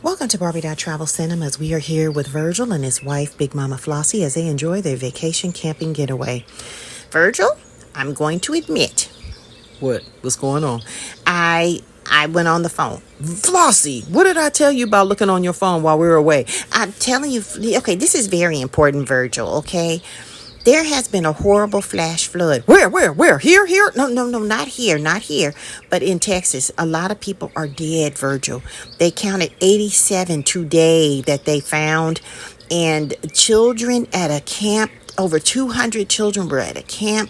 Welcome to Barbie Travel Cinemas. We are here with Virgil and his wife, Big Mama Flossie, as they enjoy their vacation camping getaway. Virgil, I'm going to admit. What's going on? I went on the phone. Flossie, what did I tell you about looking on your phone while we were away? I'm telling you, okay, this is very important, Virgil, okay? There has been a horrible flash flood. Where? Here? No, not here. But in Texas, a lot of people are dead, Virgil. They counted 87 today that they found. And children at a camp, over 200 children were at a camp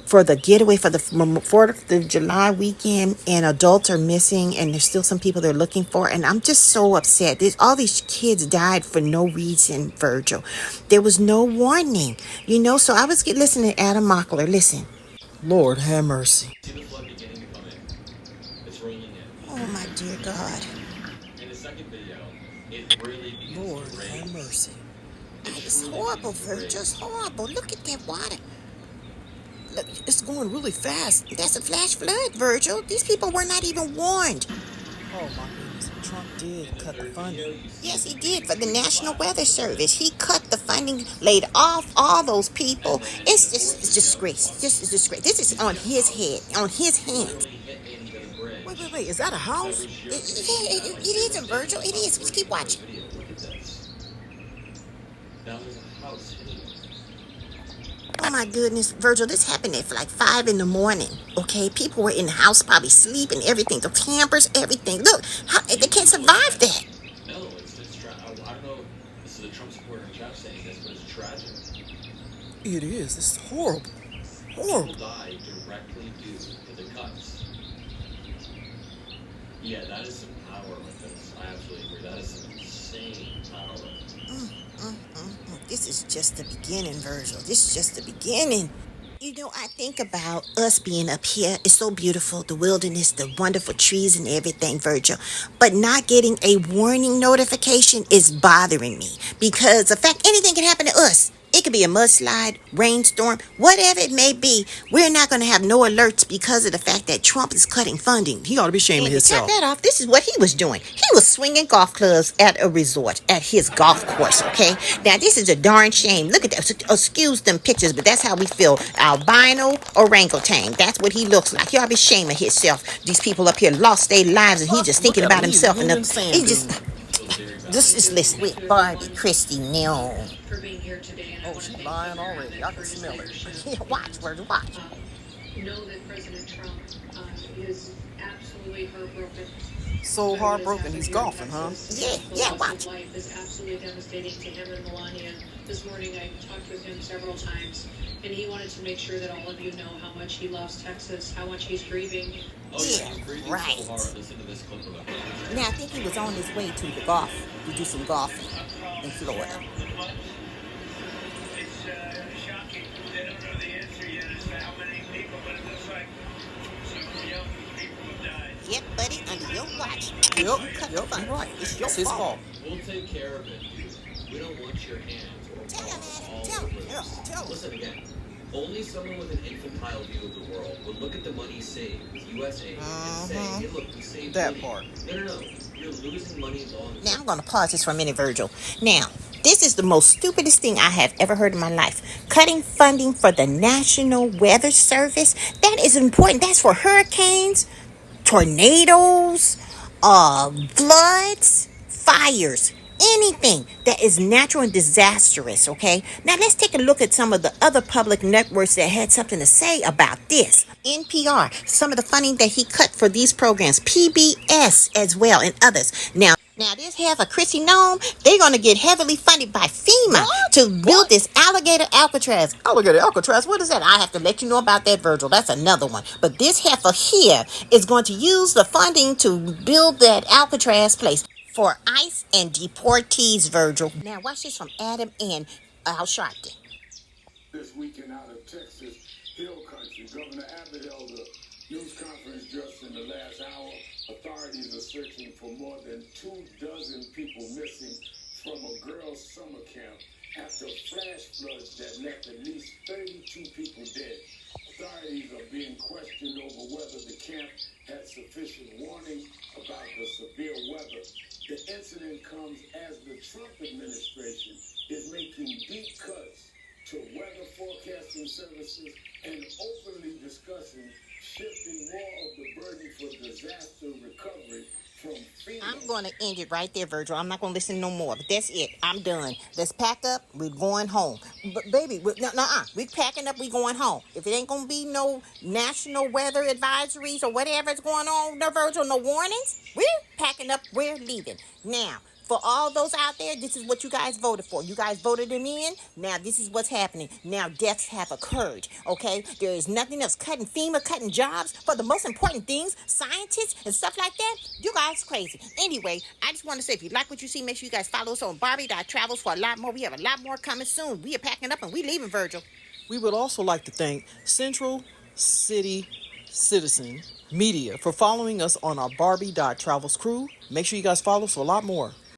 for the getaway for the 4th of July weekend, and adults are missing, and there's still some people they're looking for, and I'm just so upset. All these kids died for no reason, Virgil. There was no warning, so I was listening to Adam Mockler. Listen. Lord have mercy. See the flood beginning to come in. It's rolling in. Oh, my dear God. In the second video, it really begins Lord to rain. have mercy. It's horrible, Virgil. It's horrible. Look at that water. Look, it's going really fast. That's a flash flood, Virgil. These people were not even warned. Oh my goodness. Trump did cut the funding. Yes, he did, for the National Weather Service. He cut the funding, laid off all those people. It's disgrace. It's disgrace. This is on his head, on his hands. Wait. Is that a house? It isn't, Virgil. It is. Just keep watching. That was a house hitting us. Oh my goodness, Virgil, this happened at like 5 in the morning, okay? People were in the house probably sleeping, everything, the campers, everything. Look, they can't survive that. No, it's tragic. I don't know. This is a Trump supporter in chat saying this, but it's tragic. It is. This is horrible. People died directly due to the cuts. Yeah, that is some power with this. I absolutely agree. That is some insane power. This is just the beginning, Virgil. This is just the beginning. I think about us being up here. It's so beautiful, the wilderness, the wonderful trees and everything, Virgil. But not getting a warning notification is bothering me. Because the fact anything can happen to us. It could be a mudslide, rainstorm, whatever it may be. We're not going to have no alerts because of the fact that Trump is cutting funding. He ought to be ashamed of himself. Top that off. This is what he was doing. He was swinging golf clubs at a resort, at his golf course, okay? Now, this is a darn shame. Look at that. Excuse them pictures, but that's how we feel. Albino orangutan. That's what he looks like. He ought to be ashamed of himself. These people up here lost their lives, and he's just thinking about himself. And he just listen with Barbie Christie Neal. For being here today. Oh, she's lying already. I can smell it. Yeah, watch, Virgil, watch. Know that President Trump is absolutely heartbroken. So heartbroken, he's golfing, huh? Yeah, watch. Life is absolutely devastating to him and Melania. This morning I talked with him several times, and he wanted to make sure that all of you know how much he loves Texas, how much he's grieving. Oh, Yeah, you're breathing right. so hard. Listen to this clip of it. Now, I think he was on his way to the golf, to do some golfing in Florida. It's shocking. They don't know the answer yet as to how many people, but it looks like some young people have died. Yep, buddy, under your watch. Yep, You're right. It's your It's his fault. We'll take care of it, dude. We don't want your hands or Tell him, all Adam. over Tell this. him. Tell him. Listen again. Only someone with an infantile view of the world would look at the money saved with USA and say, hey, look, we saved That money. part. No. You're losing money long Now, I'm going to pause this for a minute, Virgil. Now, this is the most stupidest thing I have ever heard in my life. Cutting funding for the National Weather Service. That is important. That's for hurricanes, tornadoes, floods, fires. Anything that is natural and disastrous, okay? Now, let's take a look at some of the other public networks that had something to say about this. NPR, some of the funding that he cut for these programs. PBS as well, and others. Now this half of Chrissy Nome, they're going to get heavily funded by FEMA to build this alligator Alcatraz. Alligator Alcatraz, what is that? I have to let you know about that, Virgil. That's another one. But this heifer here is going to use the funding to build that Alcatraz place for ICE and deportees, Virgil. Now, watch this from Adam and Al Sharpton. This weekend out of Texas, Hill Country, Governor Abbott held a news conference just in the last hour. Authorities are searching for more than 24 people missing from a girls' summer camp after flash floods that left at least 32 people dead. Authorities are being questioned over whether the camp had sufficient warning about the severe weather. The incident comes as the Trump administration is making deep cuts to weather forecasting services and openly discussing shifting more of the burden for disaster recovery from FEMA. I'm going to end it right there, Virgil. I'm not going to listen no more. But that's it. I'm done. Let's pack up. We're going home. But baby, we packing up. We going home. If it ain't going to be no national weather advisories or whatever is going on, no Virgil, no warnings, we're packing up. We're leaving. Now, for all those out there, this is what you guys voted for. You guys voted him in. Now, this is what's happening. Now, deaths have occurred, okay? There is nothing else. Cutting FEMA, cutting jobs for the most important things, scientists and stuff like that. You guys crazy. Anyway, I just want to say, if you like what you see, make sure you guys follow us on Barbie.travels for a lot more. We have a lot more coming soon. We are packing up and we leaving, Virgil. We would also like to thank Central City Citizen Media for following us on our Barbie.travels crew. Make sure you guys follow us for a lot more.